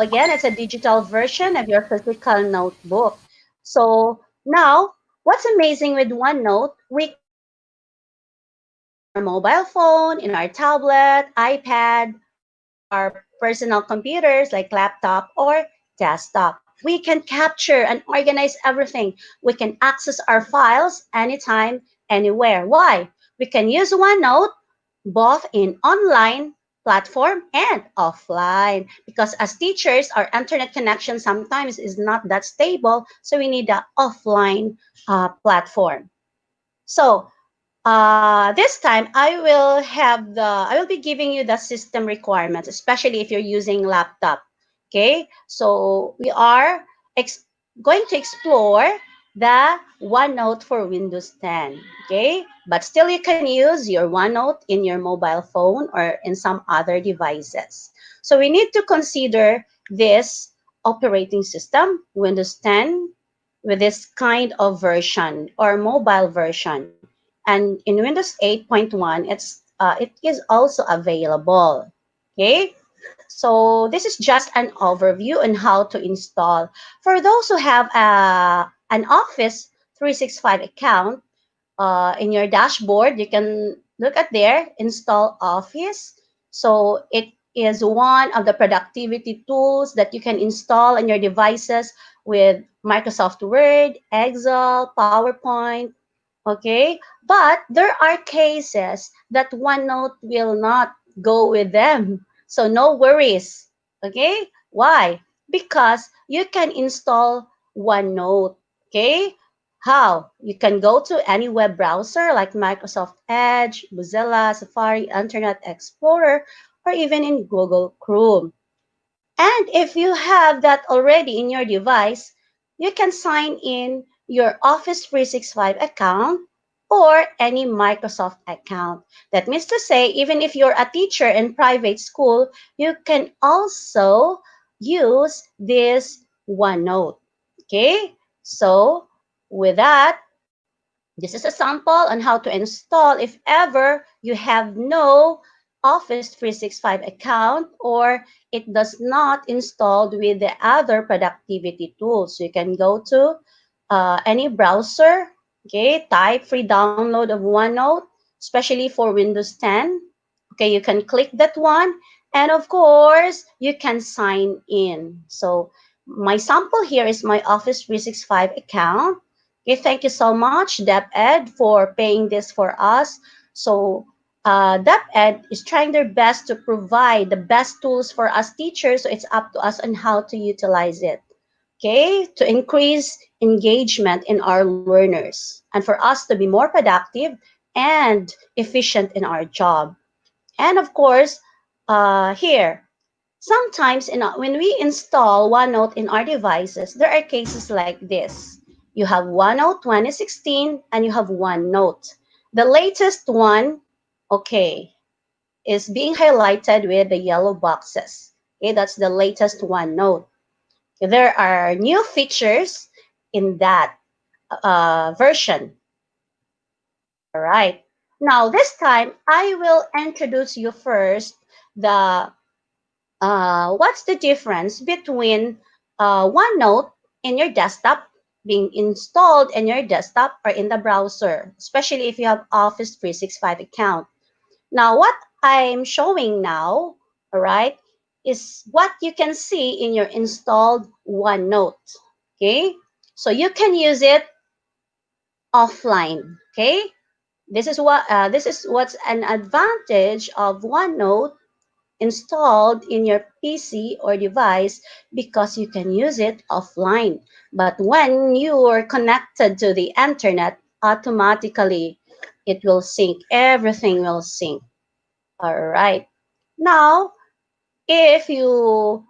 again, it's a digital version of your physical notebook. So now, what's amazing with OneNote, we can use in our mobile phone, in our tablet, iPad, or our personal computers like laptop or desktop. We can capture and organize everything. We can access our files anytime, anywhere. Why? We can use OneNote both in online platform and offline, because as teachers our internet connection sometimes is not that stable, so we need the offline platform. So this time I will be giving you the system requirements, especially if you're using laptop. Okay, so we are ex- going to explore the OneNote for Windows 10. Okay, but still you can use your OneNote in your mobile phone or in some other devices. So we need to consider this operating system, Windows 10, with this kind of version or mobile version. And in Windows 8.1, it is also available. Okay, so this is just an overview on how to install. For those who have an Office 365 account, in your dashboard, you can look at there, install Office. So it is one of the productivity tools that you can install on your devices with Microsoft Word, Excel, PowerPoint. Okay, but there are cases that OneNote will not go with them. So no worries. Okay, why? Because you can install OneNote. Okay, how? You can go to any web browser like Microsoft Edge, Mozilla, Safari, Internet Explorer, or even in Google Chrome. And if you have that already in your device, you can sign in your Office 365 account or any Microsoft account. That means to say, even if you're a teacher in private school, you can also use this OneNote. Okay? So, with that, this is a sample on how to install if ever you have no Office 365 account or it does not installed with the other productivity tools. So you can go to any browser, okay, type free download of OneNote, especially for Windows 10. Okay, you can click that one, and of course, you can sign in. So my sample here is my Office 365 account. Okay, thank you so much, DepEd, for paying this for us. So DepEd is trying their best to provide the best tools for us teachers, so it's up to us on how to utilize it. Okay, to increase engagement in our learners and for us to be more productive and efficient in our job. And of course, here, sometimes when we install OneNote in our devices, there are cases like this. You have OneNote 2016 and you have OneNote. The latest one, okay, is being highlighted with the yellow boxes. Okay, that's the latest OneNote. There are new features in that version. All right. Now, this time, I will introduce you first the what's the difference between OneNote in your desktop being installed in your desktop or in the browser, especially if you have Office 365 account. Now, what I'm showing now, all right, is what you can see in your installed OneNote. Okay, so you can use it offline. Okay, this is what's an advantage of OneNote installed in your PC or device, because you can use it offline. But when you are connected to the internet, automatically it will sync. Everything will sync. All right. Now, if you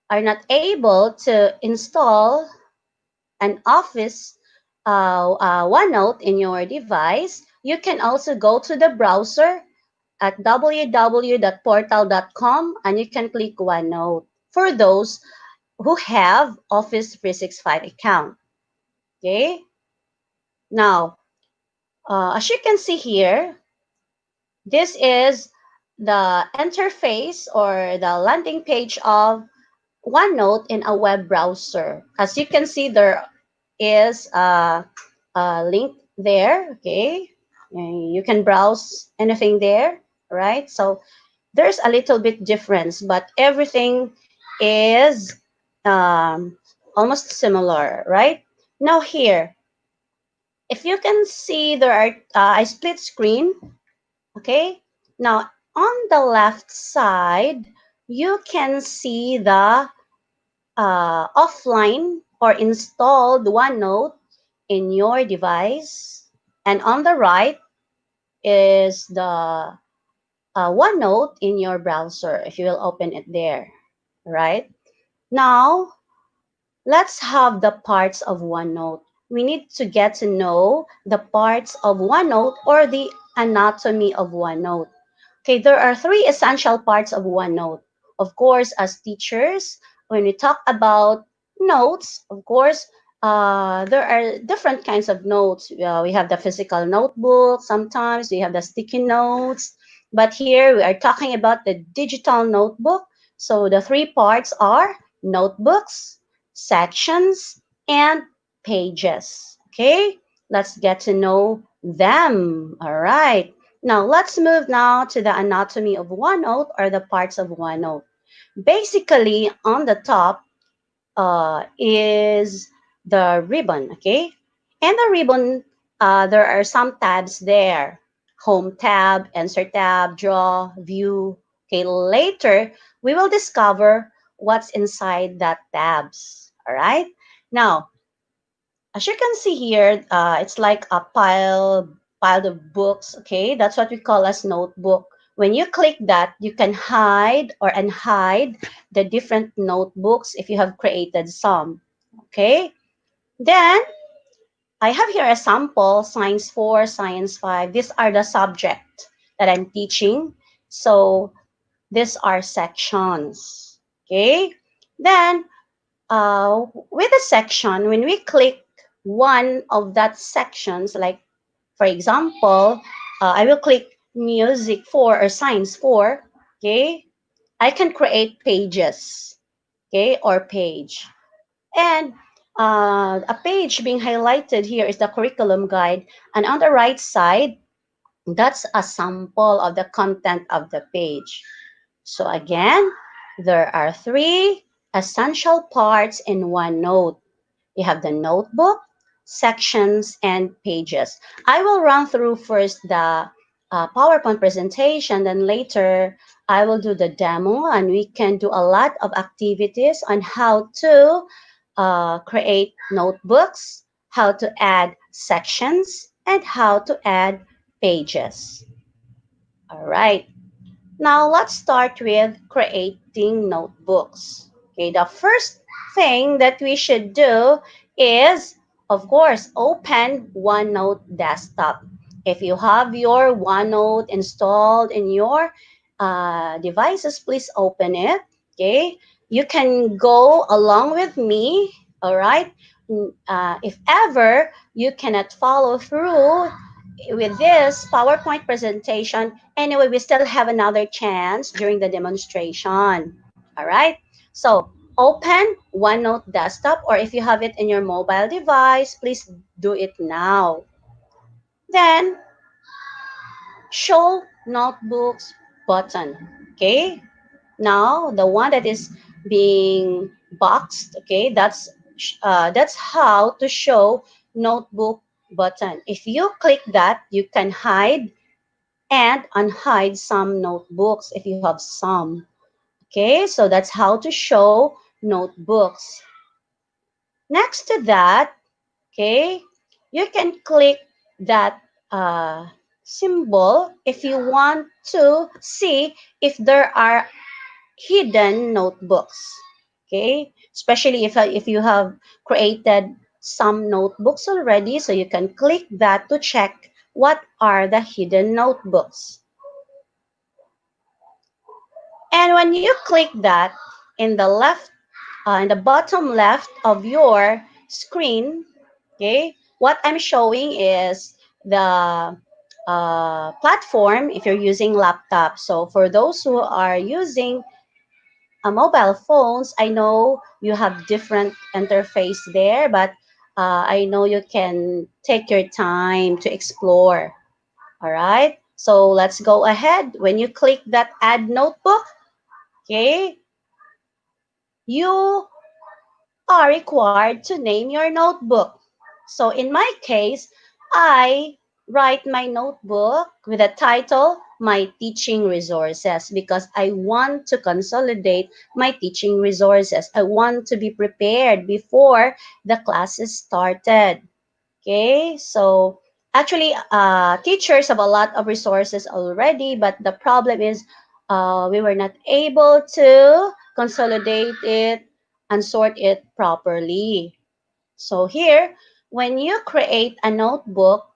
are not able to install an Office OneNote in your device, you can also go to the browser at www.portal.com and you can click OneNote for those who have Office 365 account. Okay. Now, as you can see here, this is the interface or the landing page of OneNote in a web browser. As you can see, there is a link there. Okay, and you can browse anything there, right? So there's a little bit difference, but everything is um, almost similar, right? Now here, if you can see, there are I split screen. Okay, now on the left side, you can see the offline or installed OneNote in your device, and on the right is the OneNote in your browser if you will open it there, right? Now, let's have the parts of OneNote. We need to get to know the parts of OneNote or the anatomy of OneNote. Okay, there are three essential parts of OneNote. Of course, as teachers, when we talk about notes, of course, there are different kinds of notes. We have the physical notebook, sometimes we have the sticky notes, but here we are talking about the digital notebook. So the three parts are notebooks, sections, and pages. Okay, let's get to know them. All right. Now, let's move now to the anatomy of OneNote or the parts of OneNote. Basically, on the top is the ribbon, okay? And the ribbon, there are some tabs there. Home tab, Insert tab, Draw, View. Okay, later, we will discover what's inside that tabs, all right? Now, as you can see here, it's like a pile of books. Okay, that's what we call as notebook. When you click that, you can hide or unhide the different notebooks if you have created some. Okay, then I have here a sample, Science 4, Science 5. These are the subject that I'm teaching. So these are sections. Okay, then with a section, when we click one of that sections, like for example, I will click music 4 or science 4, okay, I can create pages, okay, or page. And a page being highlighted here is the curriculum guide, and on the right side, that's a sample of the content of the page. So again, there are three essential parts in OneNote. You have the notebook, sections, and pages. I will run through first the PowerPoint presentation, then later I will do the demo, and we can do a lot of activities on how to create notebooks, how to add sections, and how to add pages. All right. Now let's start with creating notebooks. Okay, the first thing that we should do is, of course, open OneNote desktop. If you have your OneNote installed in your devices, please open it. Okay, you can go along with me. All right. If ever you cannot follow through with this PowerPoint presentation, anyway, we still have another chance during the demonstration. All right. So open OneNote desktop, or if you have it in your mobile device, please do it now. Then show notebooks button. Okay. Now the one that is being boxed. Okay. That's how to show notebook button. If you click that, you can hide and unhide some notebooks if you have some. Okay, so that's how to show notebooks. Next to that, okay, you can click that symbol if you want to see if there are hidden notebooks. Okay, especially if you have created some notebooks already, so you can click that to check what are the hidden notebooks. And when you click that in the left, in the bottom left of your screen, okay, what I'm showing is the platform if you're using laptop. So for those who are using mobile phones, I know you have different interface there, but I know you can take your time to explore. All right. So let's go ahead. When you click that add notebook, okay, you are required to name your notebook. So in my case, I write my notebook with a title, My Teaching Resources, because I want to consolidate my teaching resources. I want to be prepared before the classes started. Okay, so actually, teachers have a lot of resources already, but the problem is we were not able to consolidate it and sort it properly. So here, when you create a notebook,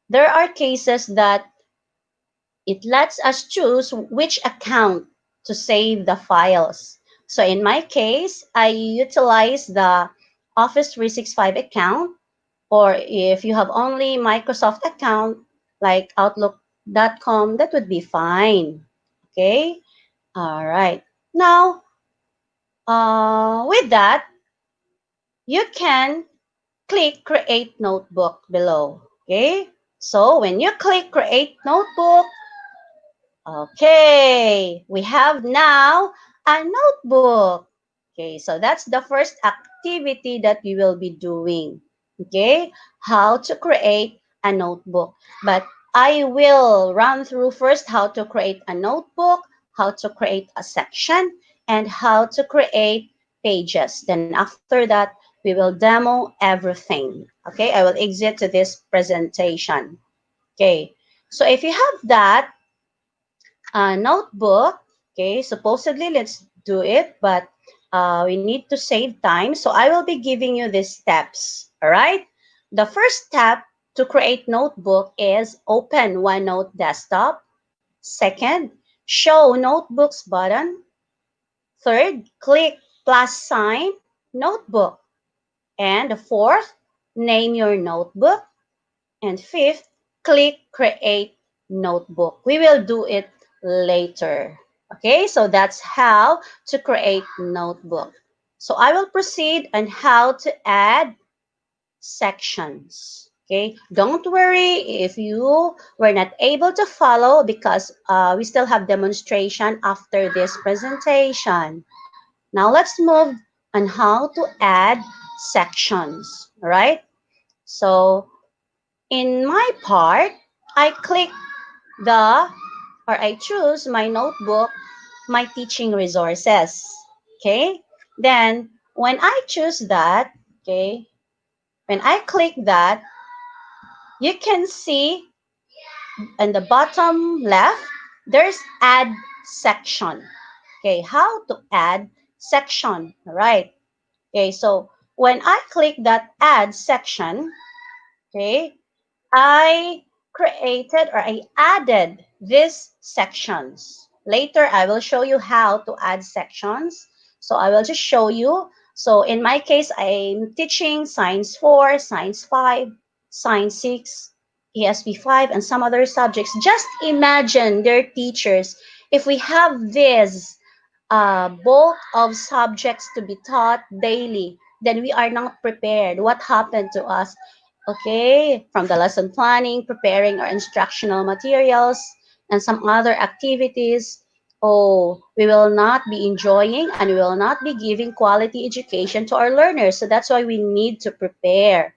there are cases that it lets us choose which account to save the files. So in my case, I utilize the Office 365 account, or if you have only Microsoft account like Outlook.com, that would be fine. Okay? All right. Now, with that, you can click Create Notebook below. Okay? So when you click Create Notebook, okay, we have now a notebook. Okay, so that's the first activity that we will be doing. Okay, how to create a notebook. But I will run through first how to create a notebook, how to create a section, and how to create pages. Then after that, we will demo everything. Okay, I will exit to this presentation. Okay, so if you have that, notebook. Okay, supposedly let's do it, but we need to save time. So I will be giving you these steps. All right. The first step to create notebook is open OneNote desktop. Second, show notebooks button. Third, click plus sign notebook. And the fourth, name your notebook. And fifth, click Create Notebook. We will do it later. Okay, so that's how to create notebook. So I will proceed on how to add sections. Okay, don't worry if you were not able to follow because we still have demonstration after this presentation. Now let's move on how to add sections. All right, so in my part, I click the or I choose my notebook, my teaching resources. Okay? Then when I choose that, okay, when I click that, you can see in the bottom left, there's add section. Okay, how to add section. All right. Okay, so when I click that add section, okay, I created or I added these sections. Later, I will show you how to add sections. So I will just show you. So in my case, I'm teaching Science 4, Science 5, Science 6, ESP 5, and some other subjects. Just imagine their teachers. If we have this bulk of subjects to be taught daily, then we are not prepared. What happened to us? Okay, from the lesson planning, preparing our instructional materials, and some other activities. Oh, we will not be enjoying and we will not be giving quality education to our learners. So that's why we need to prepare.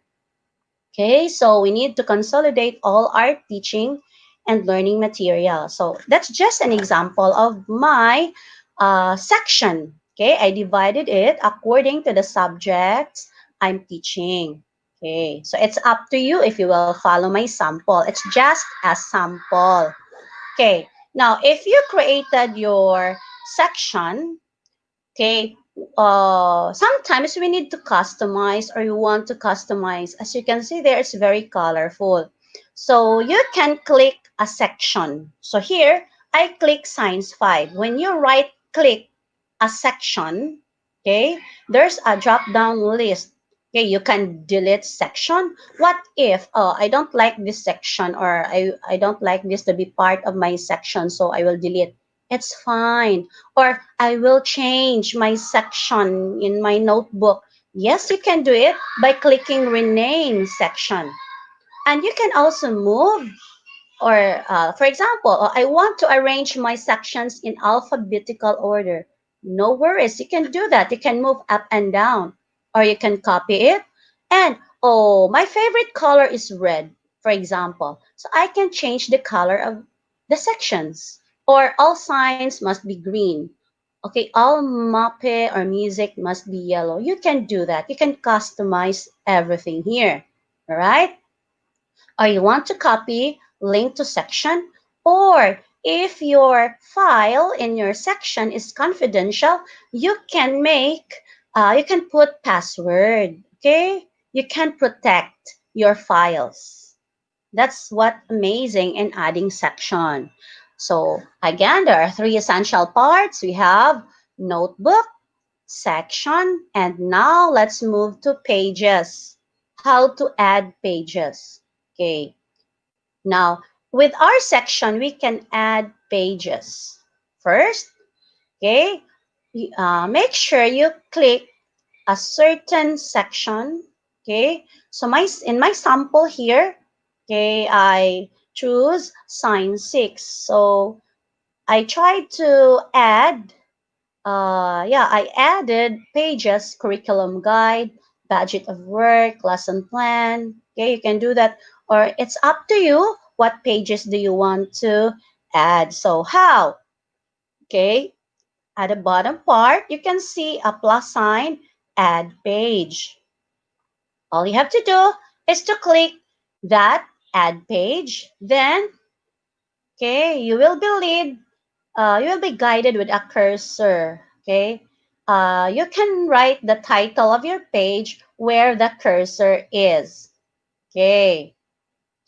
Okay, so we need to consolidate all our teaching and learning material. So that's just an example of my section. Okay, I divided it according to the subjects I'm teaching. Okay, so it's up to you if you will follow my sample. It's just a sample. Okay, now if you created your section, okay, sometimes we need to customize or you want to customize. As you can see there, it's very colorful. So you can click a section. So here, I click Science 5. When you right click a section, okay, there's a drop down list. Okay, you can delete section. What if I don't like this section or I don't like this to be part of my section, so I will delete. It's fine. Or I will change my section in my notebook. Yes, you can do it by clicking rename section. And you can also move or, for example, I want to arrange my sections in alphabetical order. No worries, you can do that. You can move up and down, or you can copy it. And, oh, my favorite color is red, for example. So I can change the color of the sections. Or all signs must be green. Okay, all mape or music must be yellow. You can do that. You can customize everything here. All right? Or you want to copy link to section, or if your file in your section is confidential, you can put password. Okay, you can protect your files. That's what amazing in adding section. So again, there are three essential parts. We have notebook, section, and now let's move to pages. How to add pages. Okay, now with our section, we can add pages. First, okay, make sure you click a certain section. Okay, so in my sample here, okay, I choose sign 6. So I tried to add yeah, I added pages, curriculum guide, budget of work, lesson plan. Okay, you can do that, or it's up to you. What pages do you want to add? So how? Okay, at the bottom part, you can see a plus sign, add page. All you have to do is to click that add page. Then, okay, you will be guided with a cursor. Okay. You can write the title of your page where the cursor is. Okay.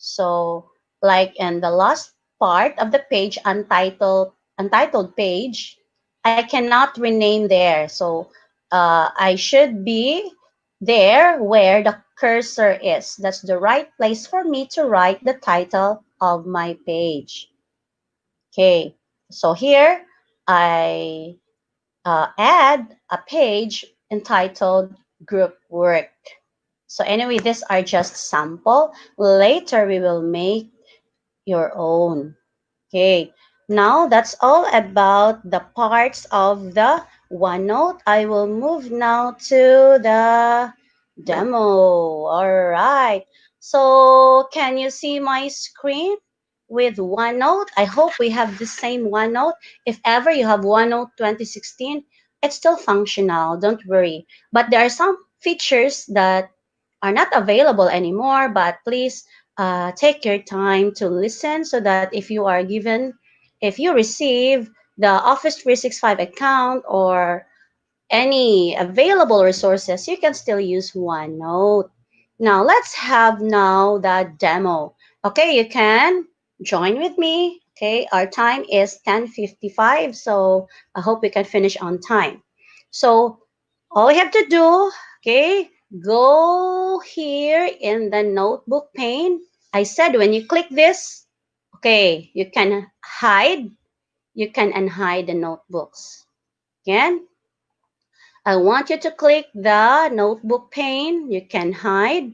So, like in the last part of the page, untitled page, I cannot rename there. So, I should be there where the cursor is. That's the right place for me to write the title of my page. Okay, so here I add a page entitled Group Work. So anyway, these are just sample. Later we will make your own. Okay, now that's all about the parts of the OneNote. I will move now to the demo. All right. So can you see my screen with OneNote? I hope we have the same OneNote. If ever you have OneNote 2016, it's still functional. Don't worry. But there are some features that are not available anymore, but please take your time to listen so that if you receive the Office 365 account or any available resources, you can still use OneNote. Now let's have now the demo. Okay, you can join with me. Okay, our time is 10:55, so I hope we can finish on time. So all you have to do, okay, go here in the notebook pane. I said when you click this, okay, you can unhide the notebooks. Again, I want you to click the notebook pane. You can hide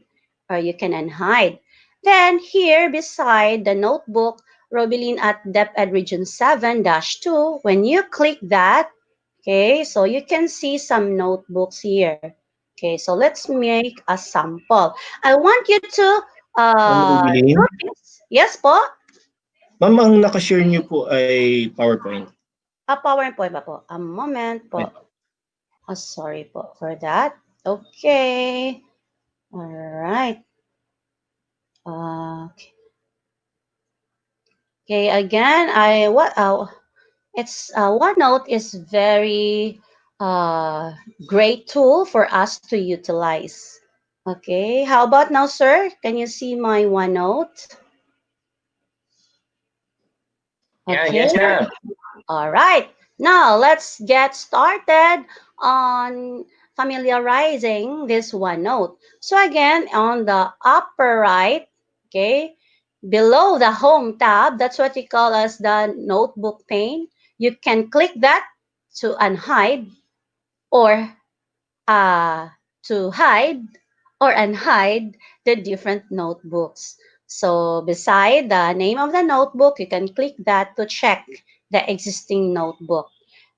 or you can unhide. Then here beside the notebook, Robilin at DepEd Region 7-2, when you click that, okay, so you can see some notebooks here. Okay, so let's make a sample. I want you to Ma'am Rubilin? notice. Yes po? Ma'am, ang naka-share niyo po ay PowerPoint. PowerPoint pa po. A moment po. Ay, Oh, sorry po for that. Okay. All right. Okay. Okay. Again, I what? It's OneNote is very great tool for us to utilize. Okay. How about now, sir? Can you see my OneNote? Yeah, Okay. yes, ma'am. All right. Now let's get started on familiarizing this OneNote. So again, on the upper right, okay, below the home tab, that's what we call as the notebook pane. You can click that to unhide or uh, to hide or unhide the different notebooks. So beside the name of the notebook, you can click that to check the existing notebook.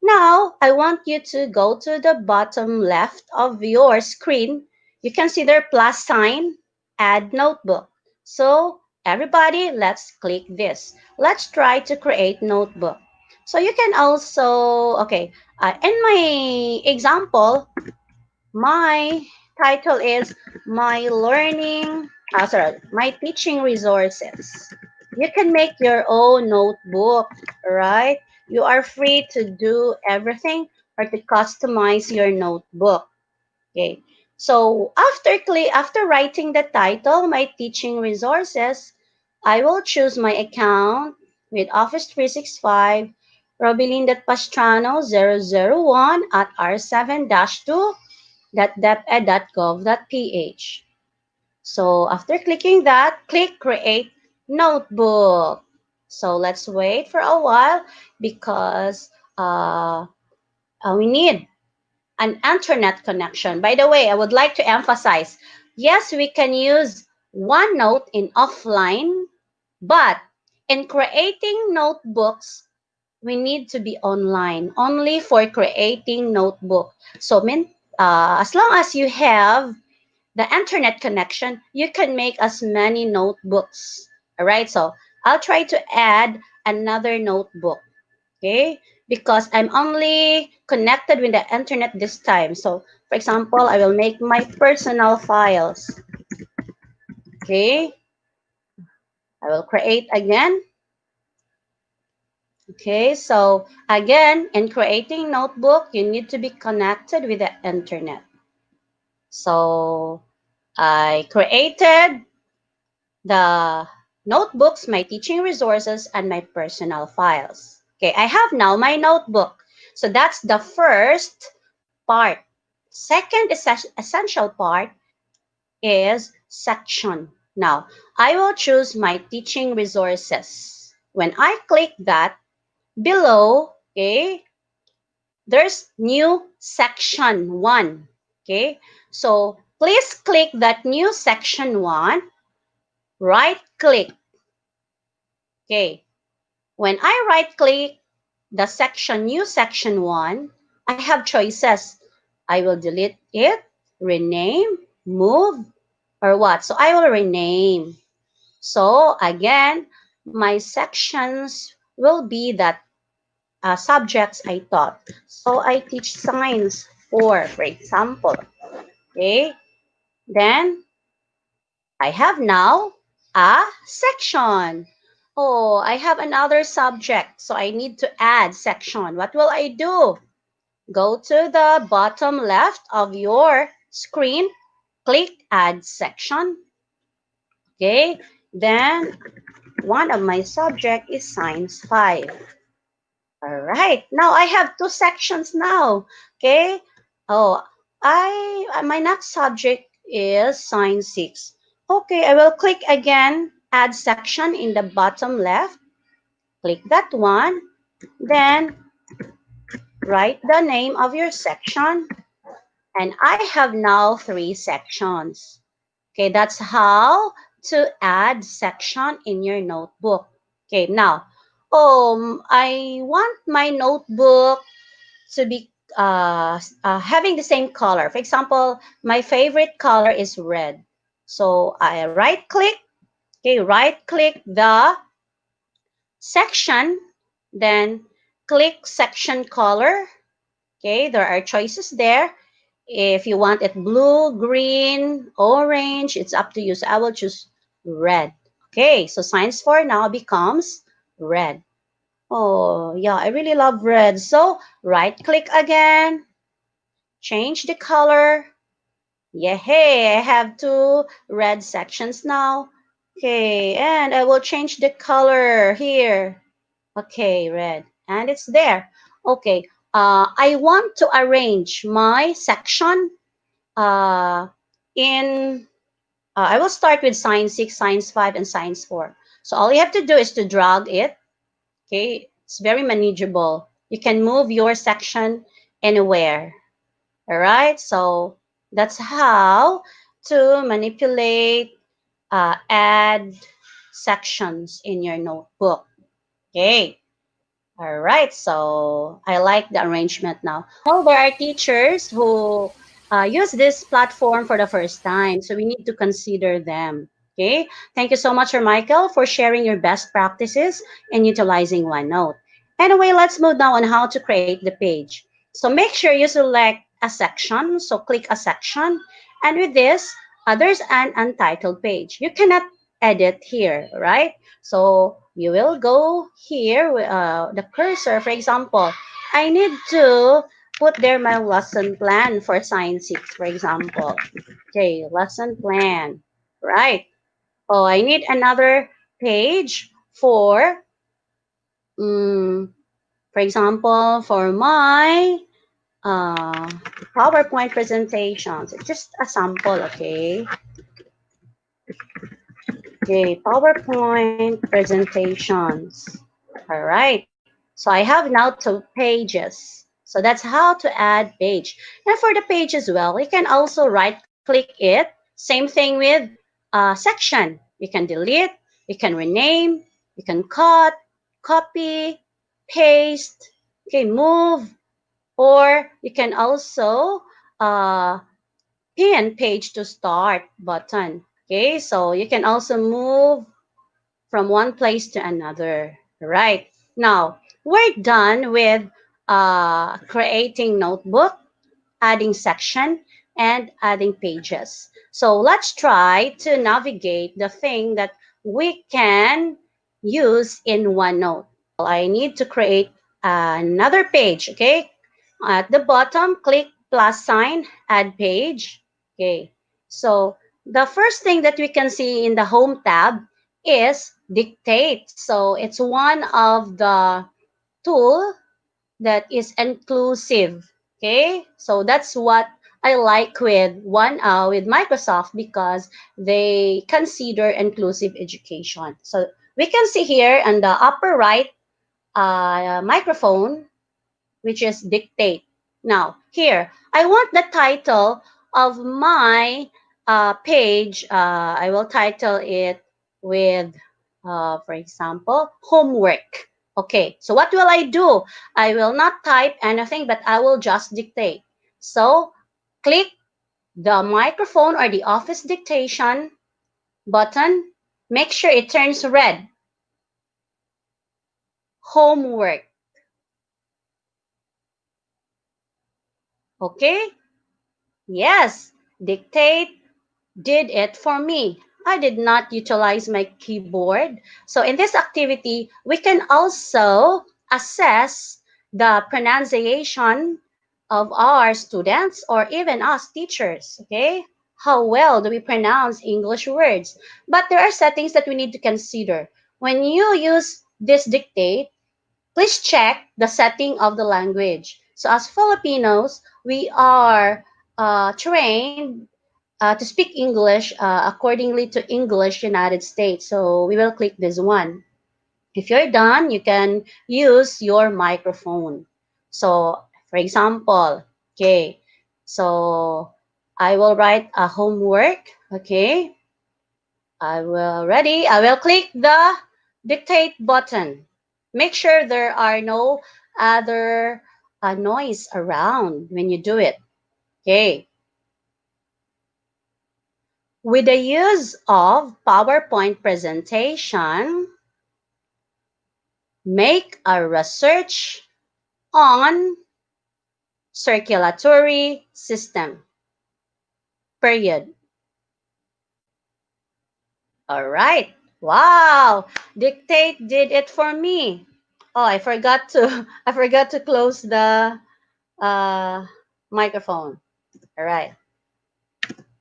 Now, I want you to go to the bottom left of your screen. You can see their plus sign, add notebook. So everybody, let's click this. Let's try to create notebook. So you can also, okay, in my example, my title is My Learning, My Teaching Resources. You can make your own notebook, right? You are free to do everything or to customize your notebook. Okay. So after writing the title, My Teaching Resources, I will choose my account with Office 365 Robilin.Pastrano 001 at r7-2 www.deped.gov.ph. So after clicking that, click Create Notebook. So let's wait for a while because we need an internet connection. By the way, I would like to emphasize, yes, we can use OneNote in offline, but in creating notebooks, we need to be online only for creating notebook. So as long as you have the internet connection, you can make as many notebooks. All right, so I'll try to add another notebook, okay? Because I'm only connected with the internet this time. So, for example, I will make my personal files, okay? I will create again. Okay, so again, in creating notebook, you need to be connected with the internet. So I created the notebooks, my teaching resources, and my personal files. Okay, I have now my notebook. So that's the first part. Second essential part is section. Now, I will choose my teaching resources. When I click that, below, okay, there's new section 1. Okay, so please click that new section 1, right click. Okay, when I right click the section, new section 1, I have choices. I will delete it, rename, move, or what. So I will rename. So again, my sections will be that subjects I taught. So I teach science for example. Okay, then I have now a section. Oh, I have another subject, so I need to add section. What will I do? Go to the bottom left of your screen, click Add Section. Okay, then one of my subject is Science 5. All right, now I have two sections now. Okay, oh, my next subject is Science 6. Okay, I will click again, Add Section in the bottom left. Click that one, then write the name of your section, and I have now 3 sections. Okay, that's how to add section in your notebook. Okay, now, I want my notebook to be having the same color. For example, my favorite color is red. So I right click, okay, right click the section, then click section color. Okay, there are choices there. If you want it blue, green, orange, it's up to you. So I will choose red. Okay, so science 4 now becomes red. Oh, yeah, I really love red. So right click again, change the color. Yeah, hey, I have two red sections now. Okay, and I will change the color here. Okay, red. And it's there. Okay, I want to arrange my section uh, in, I will start with Science 6, Science 5, and Science 4. So all you have to do is to drag it, okay, It's very manageable. You can move your section anywhere. All right, so that's how to manipulate, add sections in your notebook. Okay. All right, so I like the arrangement now. Well, there are teachers who use this platform for the first time, so we need to consider them. Okay, thank you so much, Sir Michael, for sharing your best practices in utilizing OneNote. Anyway, let's move now on how to create the page. So make sure you select a section, so click a section, and with this, there's an untitled page. You cannot edit here, right? So you will go here, the cursor, for example. I need to put there my lesson plan for Science 6, for example. Okay, lesson plan. Right. Oh, I need another page um, for example, for my uh, PowerPoint presentations. It's just a sample, okay? Okay, PowerPoint presentations. All right. So I have now two pages. So that's how to add page. And for the page as well, you can also right click it. Same thing with section. You can delete, you can rename, you can cut, copy, paste, okay, move, or you can also uh, pin page to start button. Okay, so you can also move from one place to another. Right. Now, we're done with creating notebook, adding section, and adding pages. So let's try to navigate the thing that we can use in OneNote. I need to create another page, okay? At the bottom, click plus sign, add page. Okay, so the first thing that we can see in the home tab is dictate. So it's one of the tool that is inclusive. Okay, so that's what I like with Microsoft because they consider inclusive education. So we can see here on the upper right microphone, which is dictate. Now, here, I want the title of my page. I will title it with, for example, homework. Okay, so what will I do? I will not type anything, but I will just dictate. So, click the microphone or the office dictation button. Make sure it turns red. Homework. Okay? Yes, dictate did it for me. I did not utilize my keyboard. So in this activity, we can also assess the pronunciation of our students or even us teachers, okay? How well do we pronounce English words? But there are settings that we need to consider. When you use this dictate, please check the setting of the language. So as Filipinos, we are trained to speak English accordingly to English United States. So we will click this one. If you're done, you can use your microphone. So, for example, okay, so I will write a homework. Okay, I will click the dictate button. Make sure there are no other noise around when you do it. Okay, with the use of PowerPoint presentation, make a research on circulatory system. Period. All right. Wow. Dictate did it for me. Oh, I forgot to I forgot to close the uh, microphone. All right.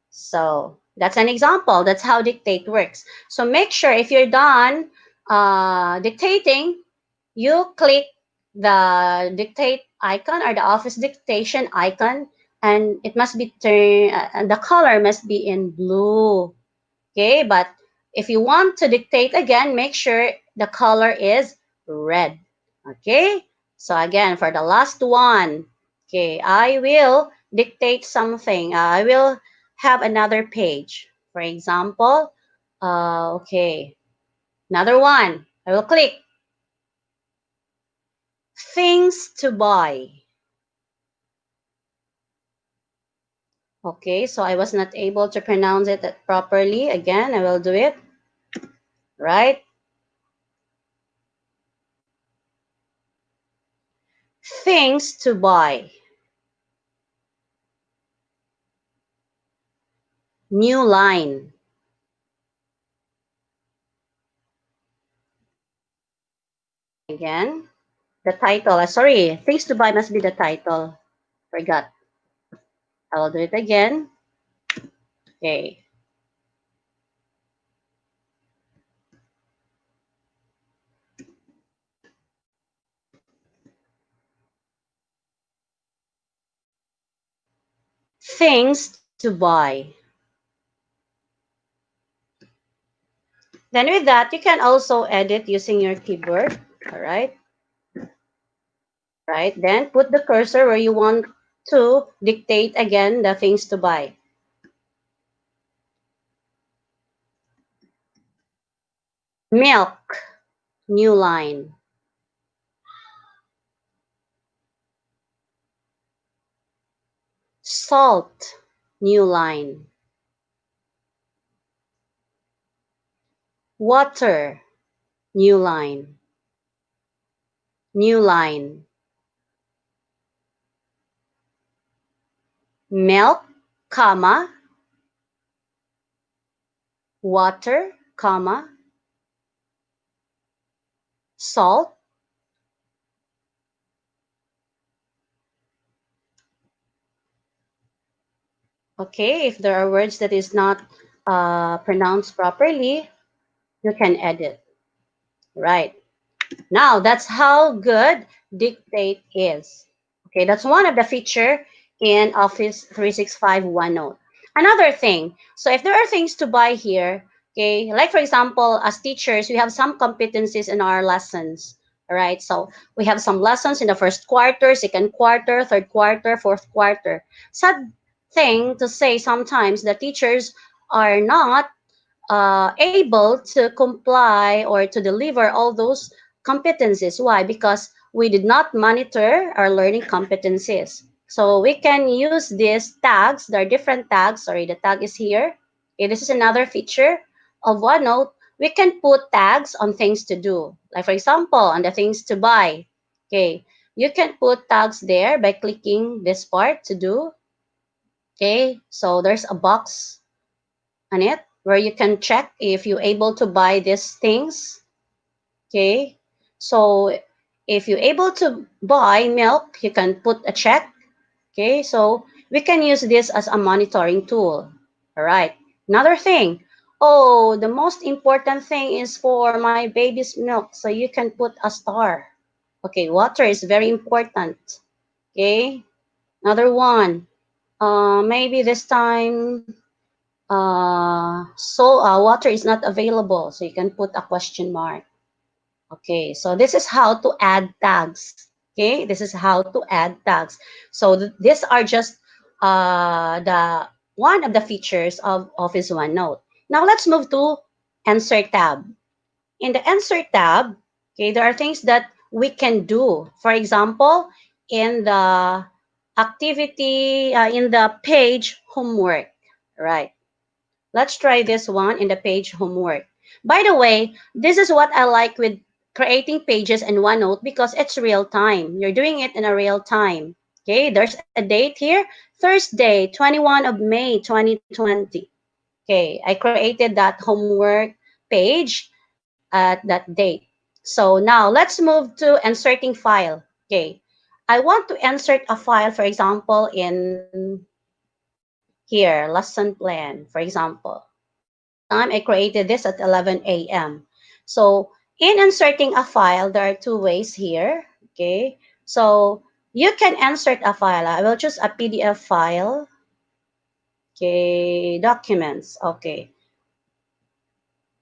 So that's an example. That's how dictate works. So make sure if you're done dictating, you click the dictate icon or the office dictation icon, and it must be turned, and the color must be in blue. Okay, but if you want to dictate again, make sure the color is red. Okay, so again, for the last one, okay, I will dictate something. I will have another page. For example, okay, another one. I will click things to buy. Okay, so I was not able to pronounce it properly. Again, I will do it. Right? Things to buy. New line. Again, the title. Sorry, things to buy must be the title. Forgot. I will do it again. Okay. Things to buy. Then with that, you can also edit using your keyboard. All right. Right. Then put the cursor where you want to dictate again the things to buy. Milk. New line. Salt. New line. Water. New line. New line. Milk, comma, water, comma, salt. Okay, if there are words that is not pronounced properly, you can edit. Right. Now, that's how good Dictate is. Okay, that's one of the feature in Office 365 OneNote. Another thing, so if there are things to buy here, okay, like for example, as teachers, we have some competencies in our lessons. All right, so we have some lessons in the first quarter, second quarter, third quarter, fourth quarter. Sad thing to say sometimes the teachers are not able to comply or to deliver all those competencies. Why? Because we did not monitor our learning competencies. So we can use these tags. There are different tags. Sorry, the tag is here. Okay, this is another feature of OneNote. We can put tags on things to do. Like for example, on the things to buy. Okay, you can put tags there by clicking this part to do. Okay, so there's a box on it where you can check if you're able to buy these things. Okay, so if you're able to buy milk, you can put a check. Okay, so we can use this as a monitoring tool. All right, another thing. Oh, the most important thing is for my baby's milk, so you can put a star. Okay, water is very important. Okay, another one. Maybe this time water is not available, so you can put a question mark. Okay, so this is how to add tags. Okay, this is how to add tags. So these are just the one of the features of Office OneNote. Now let's move to Insert tab. In the Insert tab, okay, there are things that we can do. For example, in the in the page homework, right? Let's try this one in the page homework. By the way, this is what I like with creating pages in OneNote because it's real time. You're doing it in a real time. Okay, there's a date here, Thursday, 21 of May, 2020. Okay, I created that homework page at that date. So now let's move to inserting file. Okay, I want to insert a file, for example, in here, lesson plan, for example. This time I created this at 11 a.m. So in inserting a file, there are two ways here. Okay. So you can insert a file. I will choose a PDF file. Okay. Documents. Okay.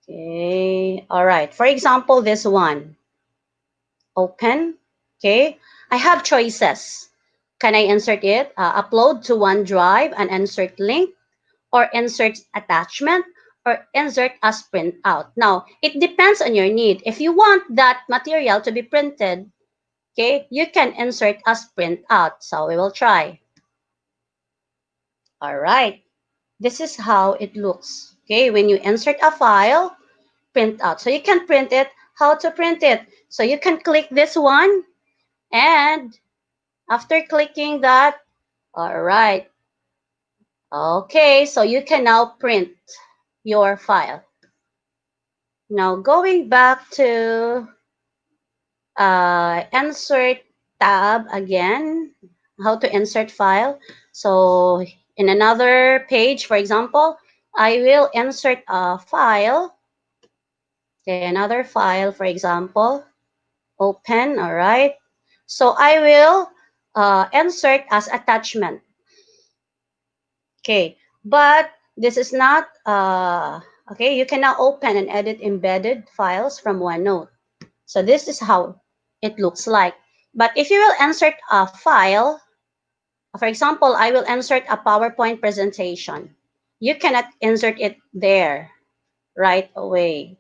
Okay. All right. For example, this one. Open. Okay, I have choices. Can I insert it, upload to OneDrive and insert link, or insert attachment, or insert as printout? Now, it depends on your need. If you want that material to be printed, okay, you can insert as printout. So we will try. All right. This is how it looks. Okay, when you insert a file, print out. So you can print it. How to print it? So you can click this one, and after clicking that, all right. Okay, so you can now print your file. Now going back to insert tab again, how to insert file. So in another page, for example, I will insert a file. Okay, another file, for example, open, all right. So I will insert as attachment. Okay, but this is not, okay, you can now open and edit embedded files from OneNote. So this is how it looks like. But if you will insert a file, for example, I will insert a PowerPoint presentation. You cannot insert it there right away.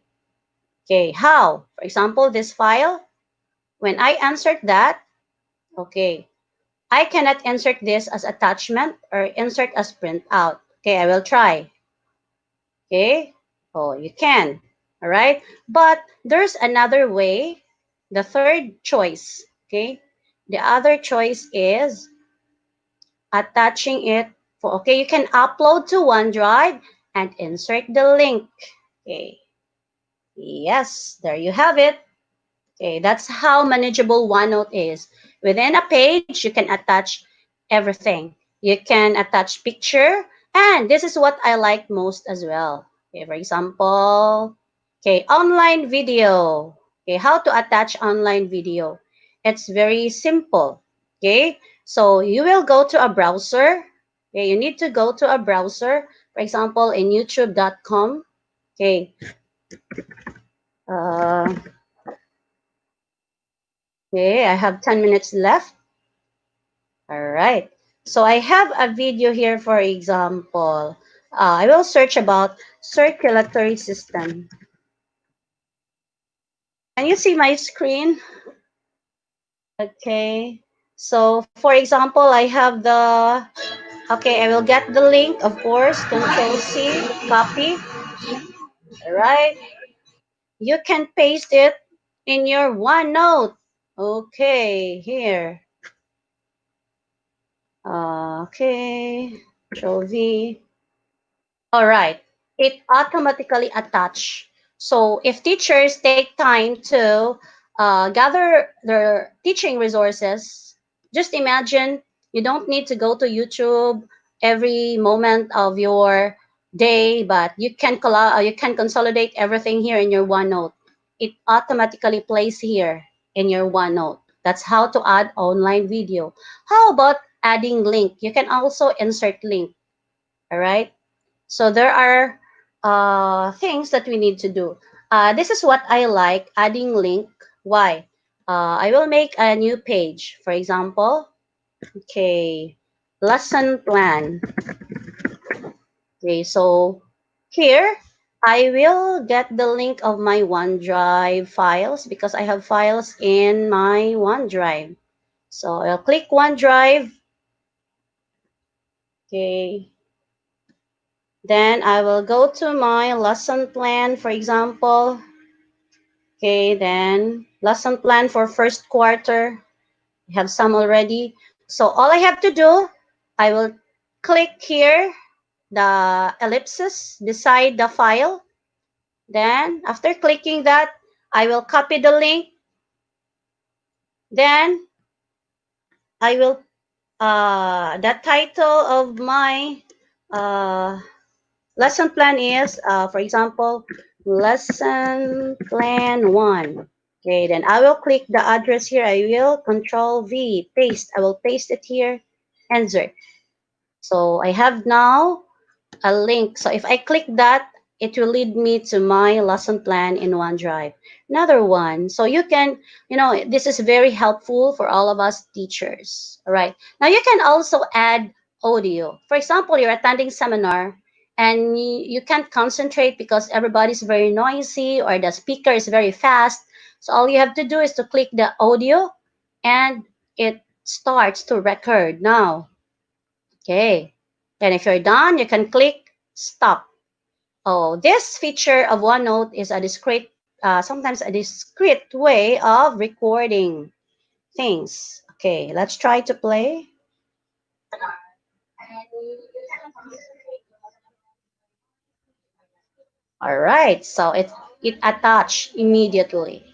Okay, how? For example, this file, when I insert that, okay, I cannot insert this as attachment or insert as printout. Okay, I will try. Okay, oh, you can. All right, but there's another way. The third choice. Okay, the other choice is attaching it for, okay, you can upload to OneDrive and insert the link. Okay, yes, there you have it. Okay, that's how manageable OneNote is. Within a page, you can attach everything. You can attach picture, and this is what I like most as well. Okay, for example, okay, online video. Okay, how to attach online video. It's very simple. Okay, so you will go to a browser. Okay, you need to go to a browser, for example, in youtube.com. Okay, uh, okay, I have 10 minutes left. All right. So I have a video here, for example. I will search about circulatory system. Can you see my screen? Okay. So for example, I have the, okay, I will get the link, of course, Control C, copy. All right. You can paste it in your OneNote. Okay, here. Okay, Control V. All right. It automatically attach. So if teachers take time to gather their teaching resources, just imagine you don't need to go to YouTube every moment of your day, but you can consolidate everything here in your OneNote. It automatically plays here in your OneNote. That's how to add online video. How about adding link? You can also insert link. All right. So there are things that we need to do. This is what I like, adding link. Why? I will make a new page. For example, okay, lesson plan. Okay, so here I will get the link of my OneDrive files because I have files in my OneDrive. So I'll click OneDrive. Okay, then I will go to my lesson plan, for example. Okay, then lesson plan for first quarter. We have some already. So all I have to do, I will click here the ellipsis beside the file. Then after clicking that, I will copy the link. Then I will, the title of my uh, lesson plan is, for example, lesson plan 1. Okay, then I will click the address here. I will control V, paste. I will paste it here, insert. So I have now a link. So if I click that, it will lead me to my lesson plan in OneDrive. Another one, so you can, this is very helpful for all of us teachers. All right. Now you can also add audio. For example, you're attending seminar and you can't concentrate because everybody's very noisy or the speaker is very fast. So all you have to do is to click the audio and it starts to record now. Okay. Then if you're done, you can click stop. Oh, this feature of OneNote is a discrete, sometimes a discrete way of recording things. Okay, let's try to play. All right, so it attached immediately.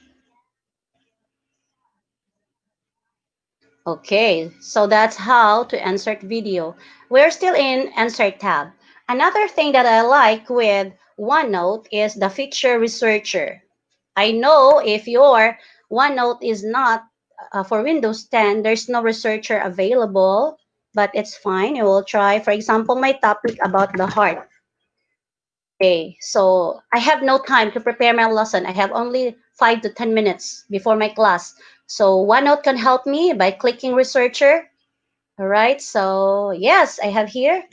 Okay, so that's how to insert video. We're still in insert tab. Another thing that I like with OneNote is the feature researcher. I know if your OneNote is not for Windows 10, there's no researcher available, but it's fine. I will try. For example, my topic about the heart. Okay, so I have no time to prepare my lesson. I have only 5 to 10 minutes before my class. So OneNote can help me by clicking researcher. All right, so yes, I have here.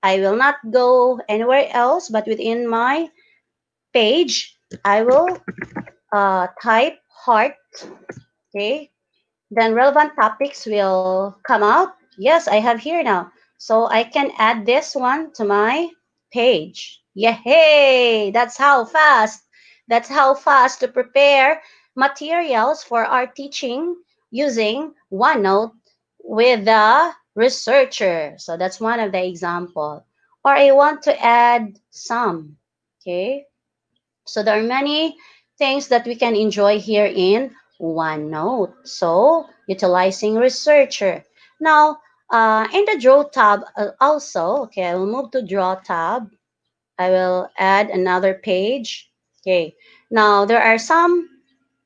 I will not go anywhere else, but within my page, I will type heart. Okay, then relevant topics will come out. Yes, I have here now. So I can add this one to my page. Yay! That's how fast. That's how fast to prepare materials for our teaching using OneNote with the researcher. So that's one of the example. Or I want to add some. Okay. So there are many things that we can enjoy here in OneNote. So utilizing researcher. Now, in the draw tab also, okay, I will move to draw tab. I will add another page. Okay. Now there are some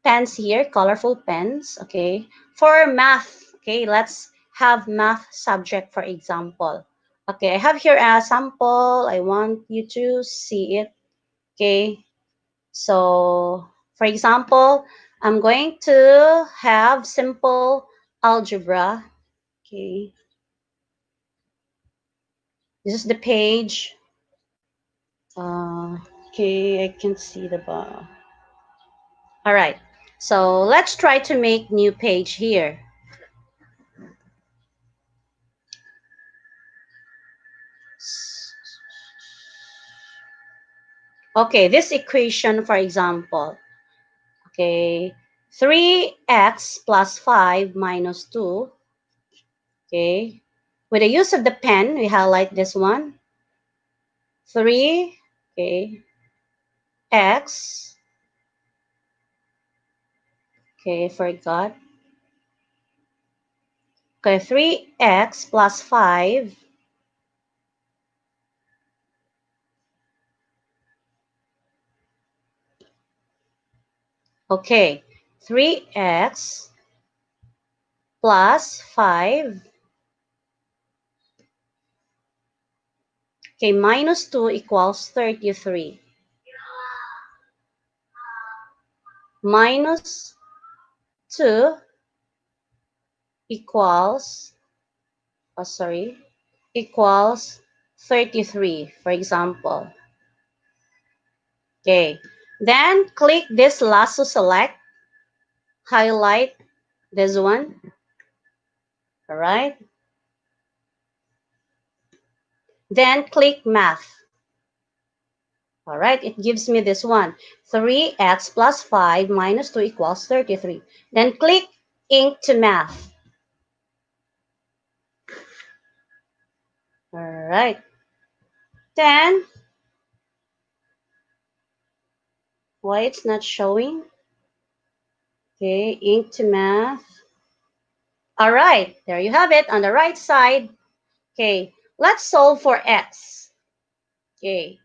pens here, colorful pens. Okay. For math, okay, let's have math subject for example. Okay, I have here a sample. I want you to see it. Okay. So, for example, I'm going to have simple algebra. Okay, this is the page. Okay, I can see the bar. All right, so let's try to make new page here. Okay, this equation, for example. Okay, 3x plus 5 minus 2. Okay, with the use of the pen, we highlight this one. 3, okay, x. Okay, forgot. Okay, 3x plus 5. Okay, 3x plus 5. Okay, minus 2 equals 33. Minus 2 equals, sorry, equals 33, for example. Okay, then click this lasso select, highlight this one, all right? Then click math. All right, it gives me this one. 3x plus 5 minus 2 equals 33. Then click ink to math. All right. Then, why it's not showing? Okay, ink to math. All right, there you have it on the right side. Okay, let's solve for x. Okay,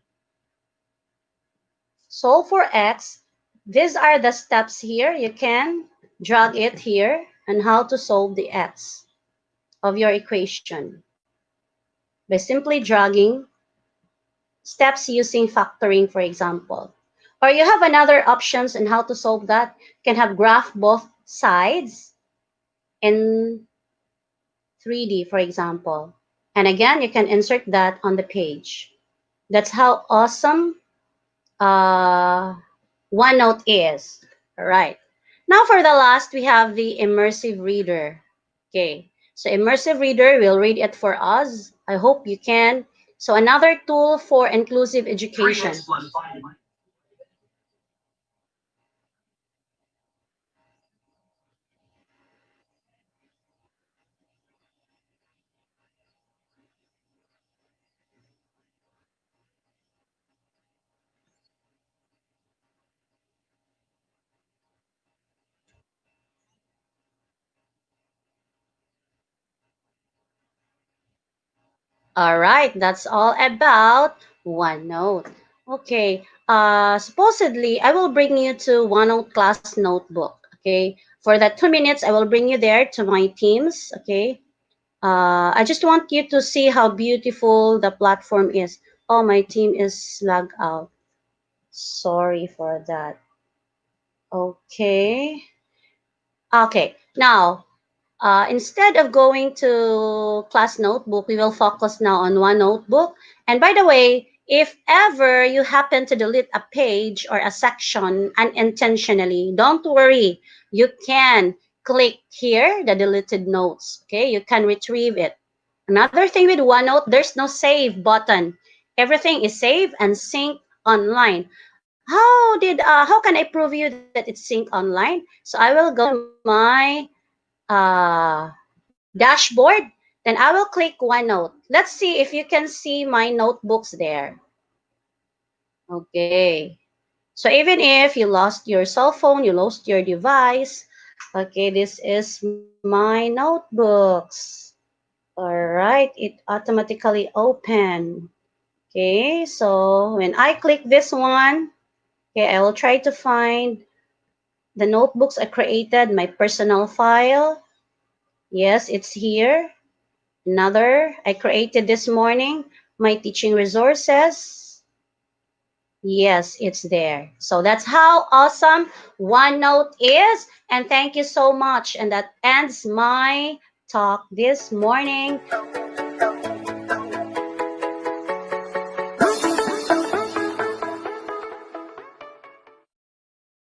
solve for x. These are the steps here. You can drag it here and how to solve the x of your equation by simply dragging steps using factoring, for example. Or you have another options on how to solve that. You can have graph both sides in 3D, for example. And again, you can insert that on the page. That's how awesome uh, OneNote is. All right. Now for the last, we have the immersive reader. Okay. So immersive reader will read it for us. I hope you can. So another tool for inclusive education. All right, that's all about OneNote. Okay, supposedly I will bring you to OneNote class notebook. Okay, for that 2 minutes, I will bring you there to my teams. Okay, I just want you to see how beautiful the platform is. Oh, my team is lagged out. Sorry for that. Okay. Okay. Now, instead of going to class notebook, we will focus now on one notebook. And by the way, if ever you happen to delete a page or a section unintentionally, don't worry. You can click here, the deleted notes. Okay, you can retrieve it. Another thing with OneNote, there's no save button. Everything is saved and synced online. How can I prove you that it's synced online? So I will go to my dashboard, then I will click OneNote. Let's see if you can see my notebooks there. Okay. So even if you lost your cell phone, you lost your device, okay, this is my notebooks. All right, it automatically open. Okay, so when I click this one, okay, I will try to find the notebooks I created, my personal file. Yes, it's here. Another I created this morning, my teaching resources. Yes, it's there. So that's how awesome OneNote is. And thank you so much. And that ends my talk this morning.